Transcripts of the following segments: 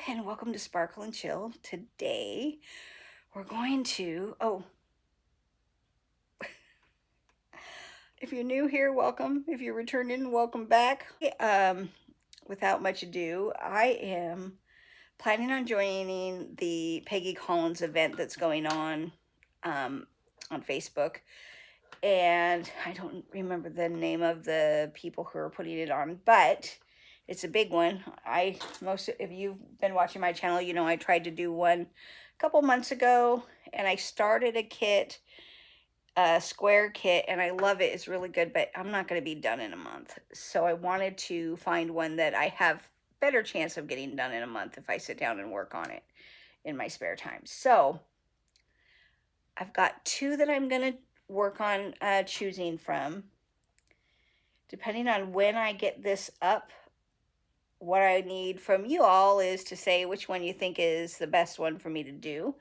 and welcome to Sparkle and Chill. Today we're going to, if you're new here, welcome. If you're returning, welcome back. Without much ado, I am planning on joining the Peggy Collins event that's going on Facebook. And I don't remember the name of the people who are putting it on, but it's a big one. If you've been watching my channel, you know I tried to do one a couple months ago, and I started a kit, a square kit, and I love it. It's really good, but I'm not going to be done in a month. So I wanted to find one that I have better chance of getting done in a month if I sit down and work on it in my spare time. So I've got two that I'm going to work on choosing from. Depending on when I get this up, what I need from you all is to say which one you think is the best one for me to do.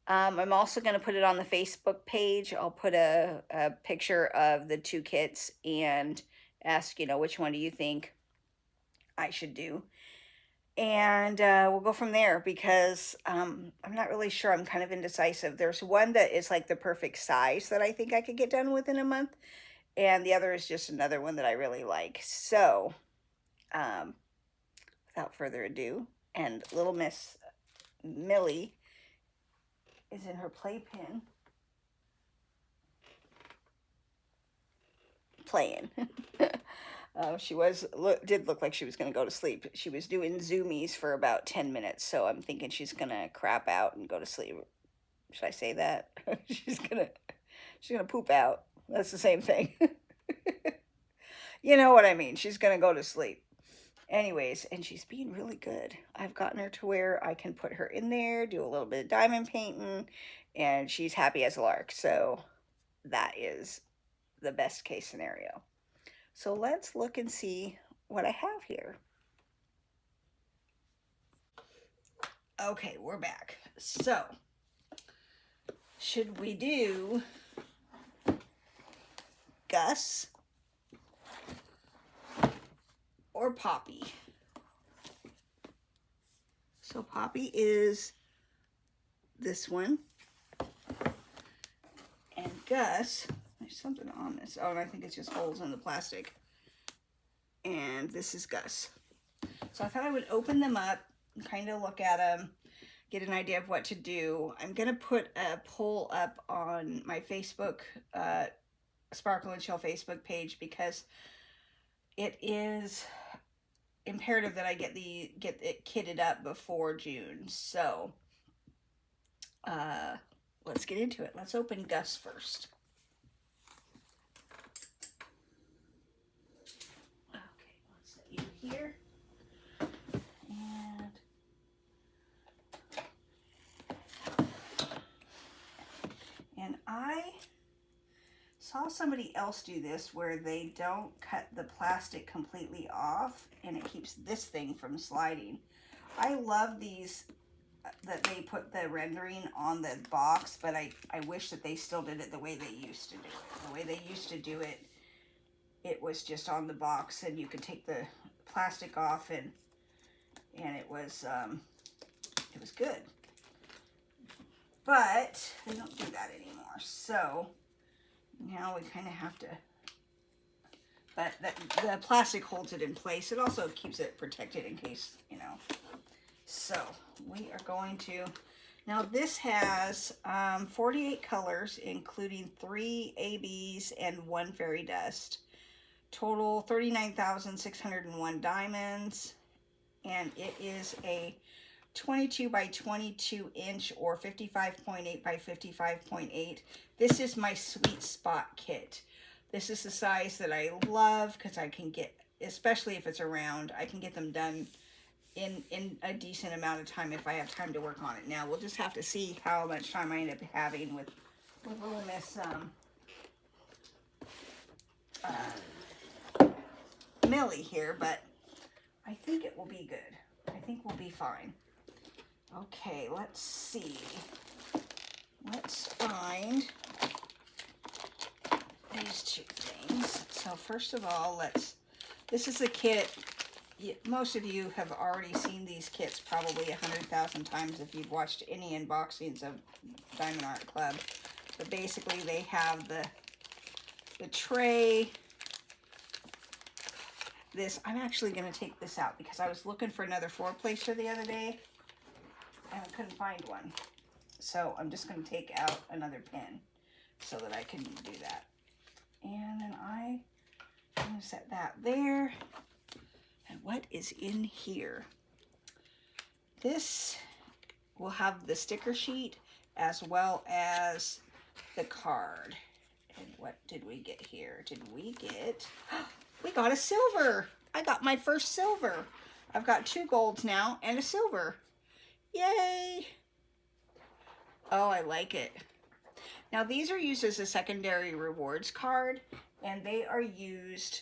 I'm also going to put it on the Facebook page. I'll put a picture of the two kits and ask, which one do you think I should do? And we'll go from there because I'm not really sure. I'm kind of indecisive. There's one that is like the perfect size that I think I could get done within a month. And the other is just another one that I really like. So, without further ado, and little Miss Millie is in her playpen playing. She did look like she was going to go to sleep. She was doing zoomies for about 10 minutes, so I'm thinking she's going to crap out and go to sleep. Should I say that? she's going to poop out. That's the same thing. You know what I mean. She's going to go to sleep. Anyways, and she's being really good. I've gotten her to where I can put her in there, do a little bit of diamond painting, and she's happy as a lark. So that is the best case scenario. So let's look and see what I have here. Okay, we're back. So, should we do Gus or Poppy? So Poppy is this one. And Gus, there's something on this. Oh, and I think it's just holes in the plastic. And this is Gus. So I thought I would open them up and kind of look at them, get an idea of what to do. I'm going to put a poll up on my Facebook, Sparkle and Chill Facebook page, because it is imperative that I get it kitted up before June. So let's get into it. Let's open Gus first. Okay, let's set you here. And I saw somebody else do this where they don't cut the plastic completely off and it keeps this thing from sliding. I love these that they put the rendering on the box, but I wish that they still did it the way they used to do it. The way they used to do it, it was just on the box and you could take the plastic off and it was good. But they don't do that anymore. So now we kind of have to, but the plastic holds it in place. It also keeps it protected in case, So we are going to, now this has 48 colors, including 3 ABs and 1 fairy dust. Total 39,601 diamonds. And it is a 22 by 22 inch or 55.8 by 55.8. This is my sweet spot kit. This is the size that I love because I can get, especially if it's around, I can get them done in a decent amount of time if I have time to work on it. Now we'll just have to see how much time I end up having with little Miss Millie here, but I think it will be good. I think we'll be fine. Okay, let's see. Let's find these two things. So first of all, this is the kit most of you have already seen these kits probably 100,000 times if you've watched any unboxings of Diamond Art Club. But basically they have the tray. This, I'm actually going to take this out because I was looking for another 4-placer the other day and I couldn't find one. So I'm just going to take out another pin so that I can do that. And then I'm going to set that there. And what is in here? This will have the sticker sheet as well as the card. And what did we get here? Did we get... We got a silver. I got my first silver. I've got 2 golds now and a silver. Yay! Oh, I like it. Now these are used as a secondary rewards card, and they are used,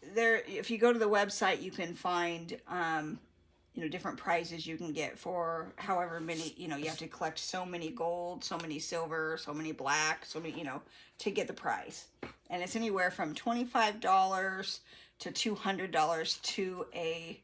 if you go to the website, you can find, you know, different prizes you can get for however many, you know, you have to collect so many gold, so many silver, so many black, so many, you know, to get the prize. And it's anywhere from $25 to $200 to a,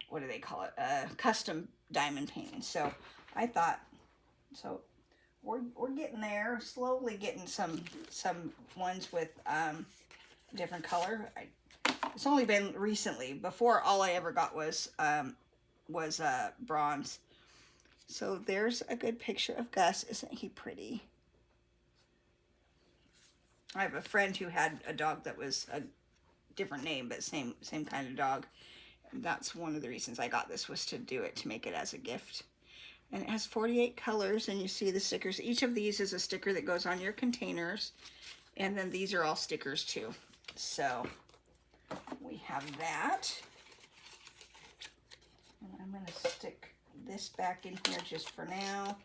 what do they call it? A custom diamond painting. So I thought, so we're getting there, slowly getting some ones with different color. It's only been recently. Before, all I ever got was bronze. So there's a good picture of Gus. Isn't he pretty? I have a friend who had a dog that was a different name, but same kind of dog. And that's one of the reasons I got this, was to do it, to make it as a gift. And it has 48 colors, and you see the stickers. Each of these is a sticker that goes on your containers. And then these are all stickers too. So we have that. And I'm going to stick this back in here just for now,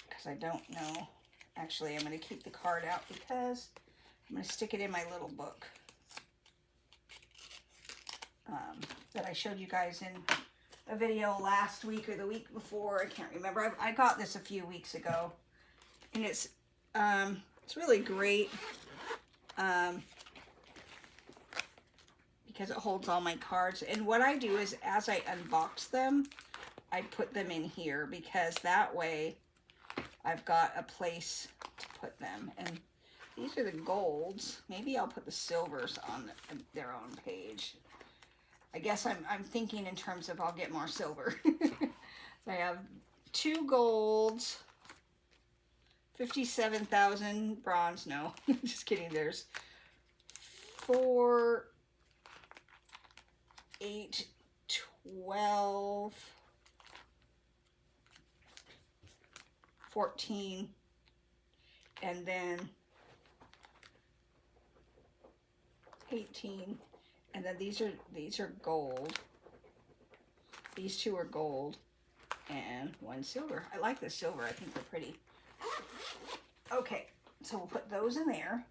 because I don't know. Actually, I'm going to keep the card out because I'm going to stick it in my little book that I showed you guys in a video last week or the week before. I can't remember. I got this a few weeks ago, and it's really great because it holds all my cards. And what I do is, as I unbox them, I put them in here, because that way I've got a place to put them. And these are the golds. Maybe I'll put the silvers on their own page. I guess I'm thinking in terms of I'll get more silver. So I have 2 golds, 57,000 bronze. No, just kidding. There's 4, 8, 12, 14, and then 18, and then these are gold. These 2 are gold, and 1 silver. I like the silver. I think they're pretty. Okay, so we'll put those in there,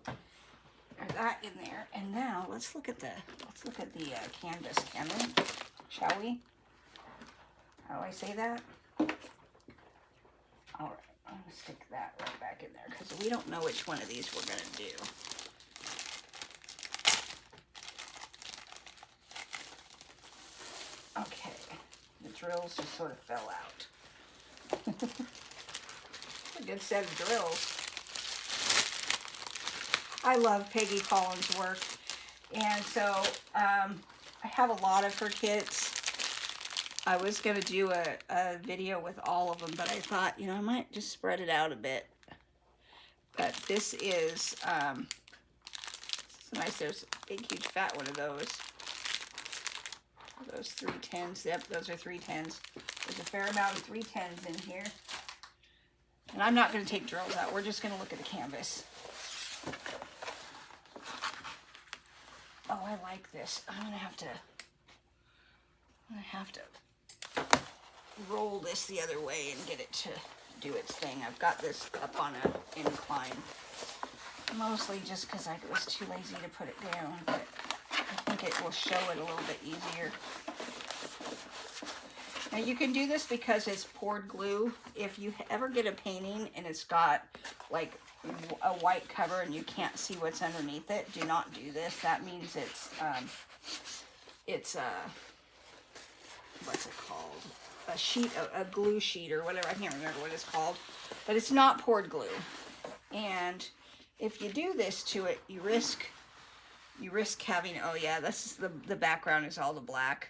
or that in there, and now let's look at the canvas, can we? Shall we? How do I say that? All right, I'm gonna stick that right back in there because we don't know which one of these we're gonna do. Okay, the drills just sort of fell out. A good set of drills. I love Peggy Collins' work, and so I have a lot of her kits. I was going to do a video with all of them, but I thought, you know, I might just spread it out a bit. But this is nice. There's a big, huge, fat one of those. Those 310s. Yep, those are 310s. There's a fair amount of 310s in here. And I'm not going to take drills out. We're just going to look at the canvas. Oh, I like this. I'm going to have to roll this the other way and get it to do its thing. I've got this up on an incline, mostly just because I was too lazy to put it down, but I think it will show it a little bit easier. Now you can do this because it's poured glue. If you ever get a painting and it's got like a white cover and you can't see what's underneath it, do not do this. That means it's what's it called? A sheet, a glue sheet or whatever. I can't remember what it's called, but it's not poured glue. And if you do this to it, you risk having, oh yeah, this is the background is all the black.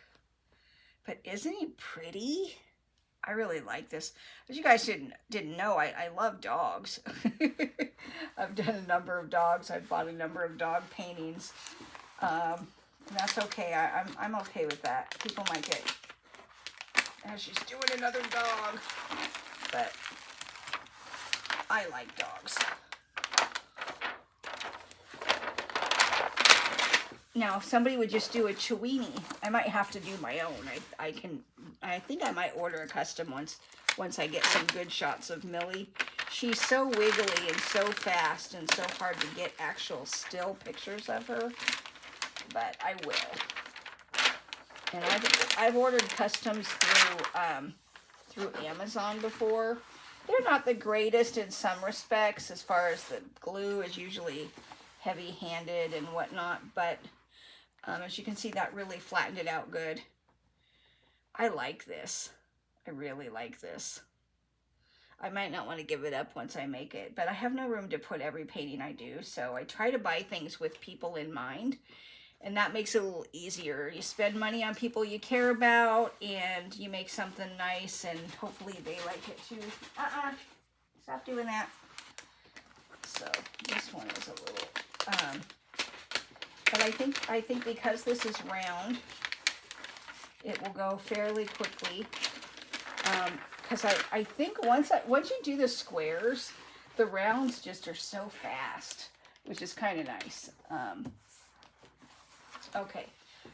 But isn't he pretty? I really like this. As you guys didn't know, I love dogs. I've done a number of dogs. I've bought a number of dog paintings. And that's okay. I'm okay with that. People might get, oh, she's doing another dog. But I like dogs. Now, if somebody would just do a Chewini, I might have to do my own. I think I might order a custom once I get some good shots of Millie. She's so wiggly and so fast and so hard to get actual still pictures of her, but I will. And I've ordered customs through Amazon before. They're not the greatest in some respects, as far as the glue is usually heavy-handed and whatnot, but as you can see, that really flattened it out good. I like this. I really like this. I might not want to give it up once I make it, but I have no room to put every painting I do, so I try to buy things with people in mind, and that makes it a little easier. You spend money on people you care about, and you make something nice, and hopefully they like it too. Stop doing that. So this one is a little, but I think because this is round, it will go fairly quickly. Because I think once you do the squares, the rounds just are so fast, which is kind of nice. Okay,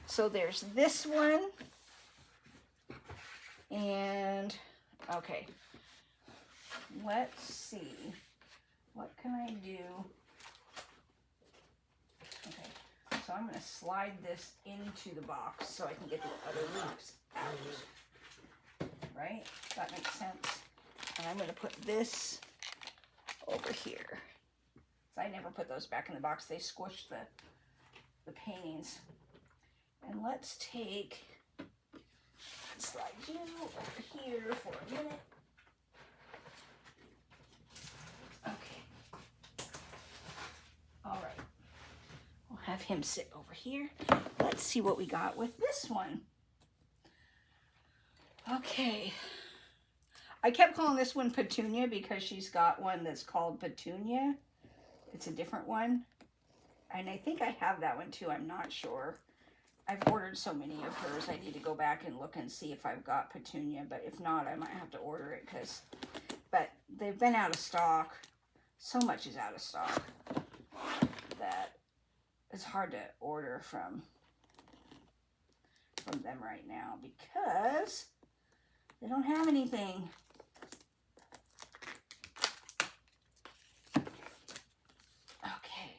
so there's this one, and okay, let's see, what can I do? Okay, so I'm going to slide this into the box so I can get the other leaves out. Right? That makes sense. And I'm going to put this over here. So I never put those back in the box. They squished the paintings. And let's slide you over here for a minute. Okay. All right. We'll have him sit over here. Let's see what we got with this one. Okay. I kept calling this one Petunia because she's got one that's called Petunia. It's a different one. And I think I have that one too. I'm not sure. I've ordered so many of hers. I need to go back and look and see if I've got Petunia. But if not, I might have to order it but they've been out of stock. So much is out of stock that it's hard to order from them right now because they don't have anything. Okay.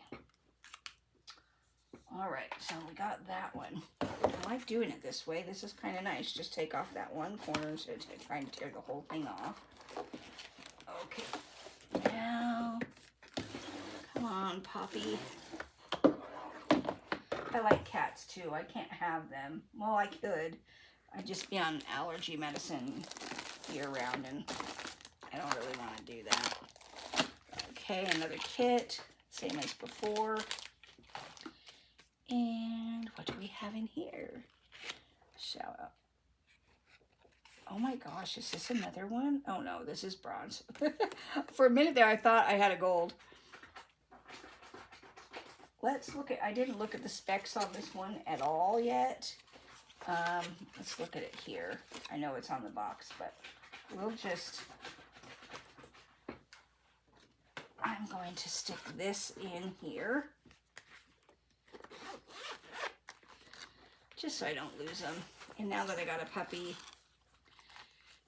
All right, so we got that one. I like doing it this way. This is kind of nice. Just take off that one corner instead of trying to tear the whole thing off. Okay. Now, come on, Poppy. I like cats too. I can't have them. Well, I could. I'd just be on allergy medicine year-round, and I don't really want to do that. Okay, another kit, same as before. And what do we have in here? Shout out. Oh my gosh, is this another one? Oh no, this is bronze. For a minute there, I thought I had a gold. Let's look at, I didn't look at the specs on this one at all yet. Let's look at it here. I know it's on the box, but we'll just, I'm going to stick this in here. Just so I don't lose them. And now that I got a puppy,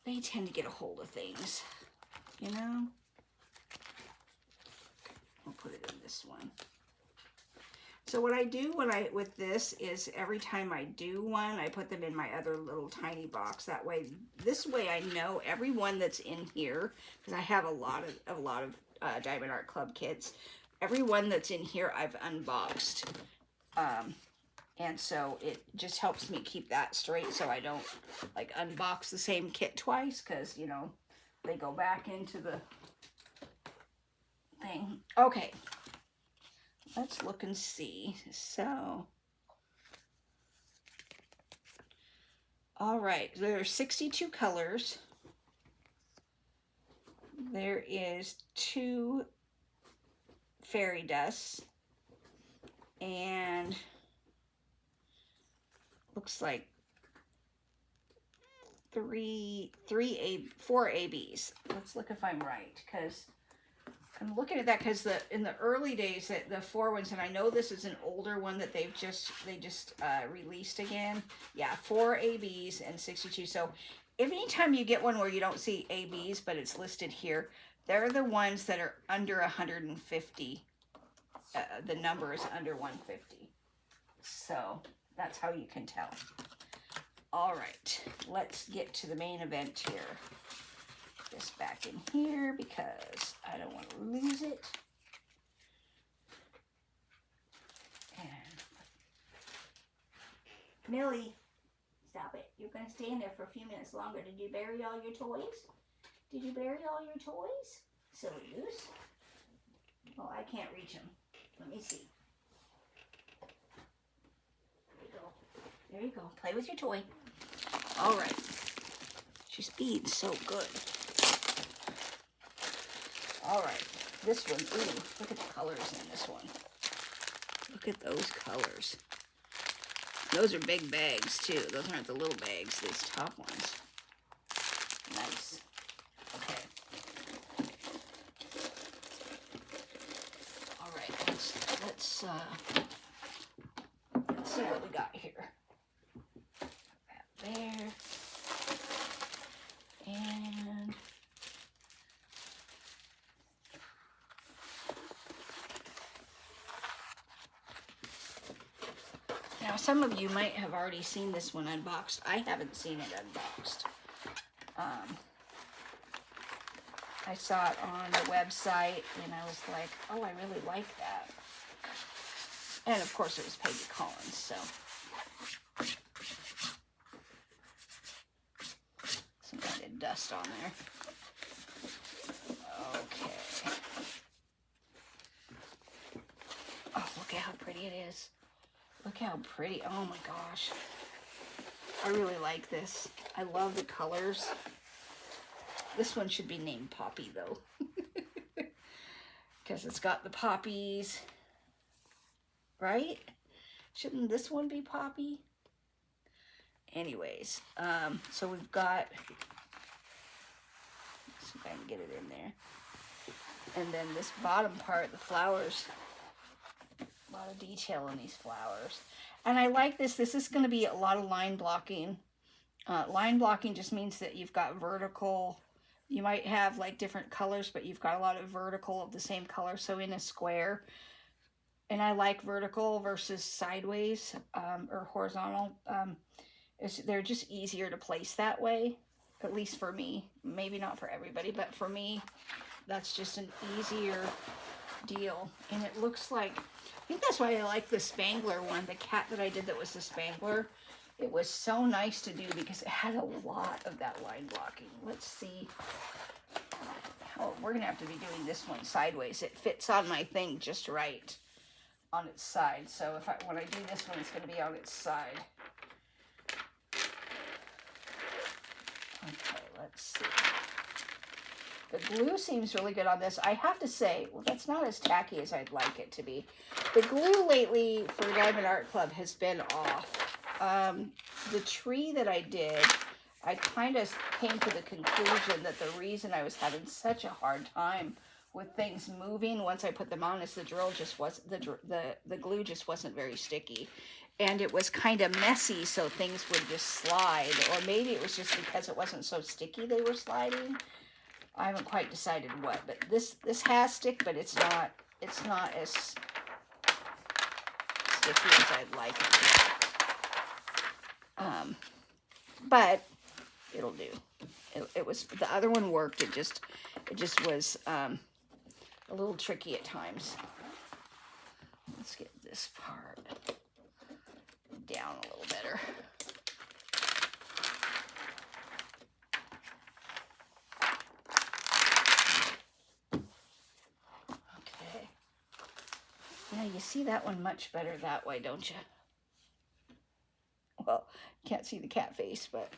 they tend to get a hold of things, you know? I'll put it in this one. So what I do with this is every time I do one, I put them in my other little tiny box. This way I know every one that's in here, because I have a lot of Diamond Art Club kits. Every one that's in here I've unboxed. And so it just helps me keep that straight so I don't like unbox the same kit twice, because, you know, they go back into the thing. Okay, let's look and see. So, all right, there are 62 colors. There is 2 fairy dusts, and looks like 4 ABs. Let's look if I'm right, because I'm looking at that because in the early days the 4 ones, and I know this is an older one that they just released again. Yeah, 4 ABs and 62. So anytime you get one where you don't see ABs but it's listed here, they're the ones that are under 150. The number is under 150. So that's how you can tell. All right, let's get to the main event here. Put this back in here because I don't want to lose it. And Millie, stop it. You're going to stay in there for a few minutes longer. Did you bury all your toys? Did you bury all your toys? Silly goose. Oh, I can't reach them. Let me see. There you go. There you go. Play with your toy. All right. She's being so good. All right. This one. Ooh, look at the colors in this one. Look at those colors. Those are big bags, too. Those aren't the little bags. These top ones. Nice. Okay. All right. Let's see what we got here. That there. And now some of you might have already seen this one unboxed. I haven't seen it unboxed. I saw it on the website and I was like, oh, I really like that. And of course it was Peggy Collins, so. Some kind of dust on there. Okay. Oh, look at how pretty it is. Look how pretty. Oh my gosh. I really like this. I love the colors. This one should be named Poppy, though. Because it's got the poppies. Right? Shouldn't this one be Poppy? Anyways, so we've got, let's see if I can get it in there. And then this bottom part, the flowers, a lot of detail in these flowers. And I like this. This is going to be a lot of line blocking. Line blocking just means that you've got vertical. You might have like different colors, but you've got a lot of vertical of the same color. So in a square, and I like vertical versus sideways or horizontal. They're just easier to place that way, at least for me. Maybe not for everybody, but for me, that's just an easier deal. And it looks like, I think that's why I like the Spangler one, the cat that I did that was the Spangler. It was so nice to do because it had a lot of that line blocking. Let's see. Oh, we're going to have to be doing this one sideways. It fits on my thing just right on its side. So when I do this one, it's going to be on its side. Okay, let's see. The glue seems really good on this. I have to say, well, that's not as tacky as I'd like it to be. The glue lately for Diamond Art Club has been off. The tree that I did, I kind of came to the conclusion that the reason I was having such a hard time with things moving once I put them on is the drill just wasn't, the glue just wasn't very sticky. And it was kind of messy, so things would just slide. Or maybe it was just because it wasn't so sticky they were sliding. I haven't quite decided what, but this has stick, but it's not as sticky as I'd like it to be. But it'll do. It was, the other one worked. It just was a little tricky at times. Let's get this part down a little better. Okay. Yeah, you see that one much better that way, don't you? Well, can't see the cat face, but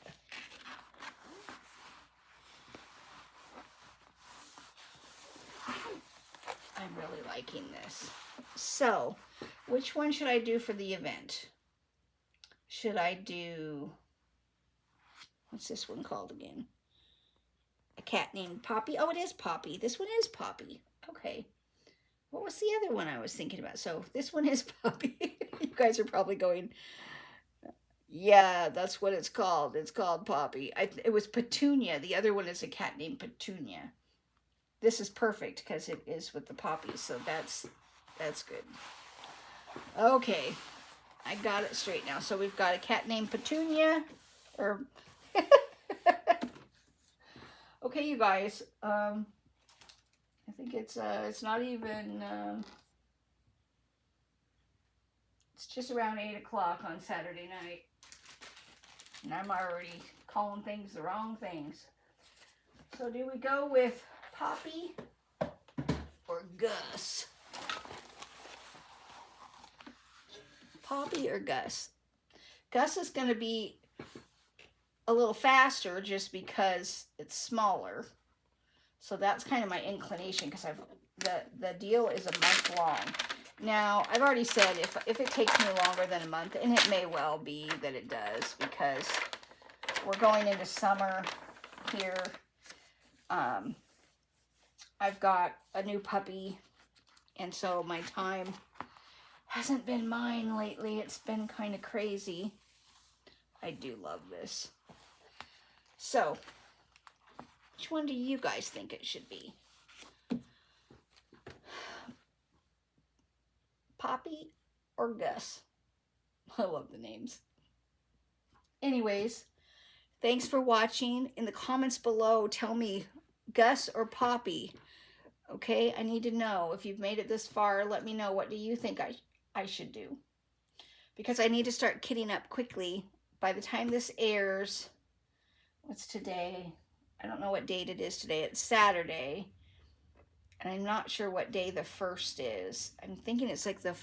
I'm really liking this. So, which one should I do for the event? Should I do, what's this one called again? A cat named Poppy. Oh, it is Poppy. This one is Poppy. Okay. What was the other one I was thinking about? So this one is Poppy. You guys are probably going, yeah, that's what it's called. It's called Poppy. It was Petunia. The other one is a cat named Petunia. This is perfect because it is with the poppies, so that's good. Okay, I got it straight now. So we've got a cat named Petunia, or okay, you guys. I think it's not even. It's just around 8 o'clock on Saturday night, and I'm already calling things the wrong things. So do we go with Poppy or Gus? Poppy or Gus? Gus is going to be a little faster just because it's smaller. So that's kind of my inclination, because the deal is a month long. Now, I've already said if it takes me longer than a month, and it may well be that it does, because we're going into summer here. I've got a new puppy, and so my time hasn't been mine lately. It's been kind of crazy. I do love this. So, which one do you guys think it should be? Poppy or Gus? I love the names. Anyways, thanks for watching. In the comments below, tell me Gus or Poppy. Okay, I need to know. If you've made it this far, let me know. What do you think I should do? Because I need to start kitting up quickly. By the time this airs, what's today? I don't know what date it is today. It's Saturday. And I'm not sure what day the 1st is. I'm thinking it's like I'm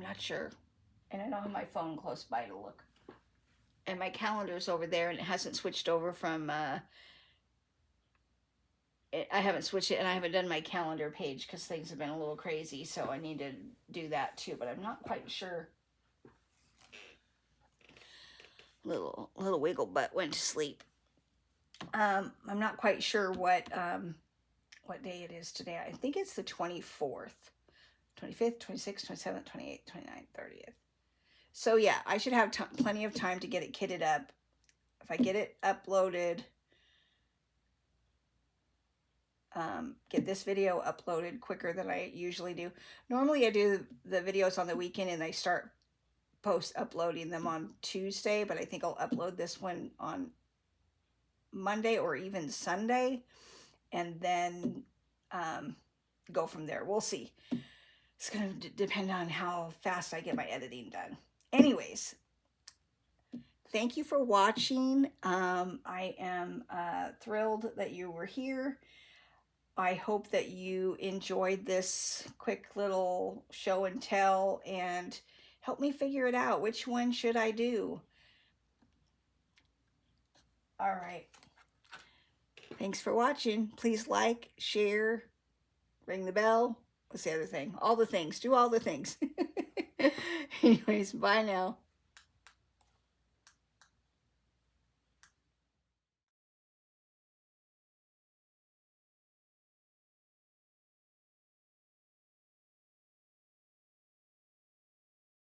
not sure. And I don't have my phone close by to look. And my calendar's over there, and it hasn't switched over from, I haven't switched it, and I haven't done my calendar page because things have been a little crazy, so I need to do that too, but I'm not quite sure. Little wiggle butt went to sleep. I'm not quite sure what day it is today. I think it's the 24th, 25th, 26th, 27th, 28th, 29th, 30th. So yeah, I should have plenty of time to get it kitted up. If I get it uploaded, get this video uploaded quicker than I usually do. Normally I do the videos on the weekend and I start uploading them on Tuesday, but I think I'll upload this one on Monday or even Sunday, and then go from there. We'll see. It's going to depend on how fast I get my editing done. Anyways, thank you for watching. I am thrilled that you were here. I hope that you enjoyed this quick little show and tell, and help me figure it out. Which one should I do? All right. Thanks for watching. Please like, share, ring the bell. What's the other thing? All the things. Do all the things. Anyways, bye now.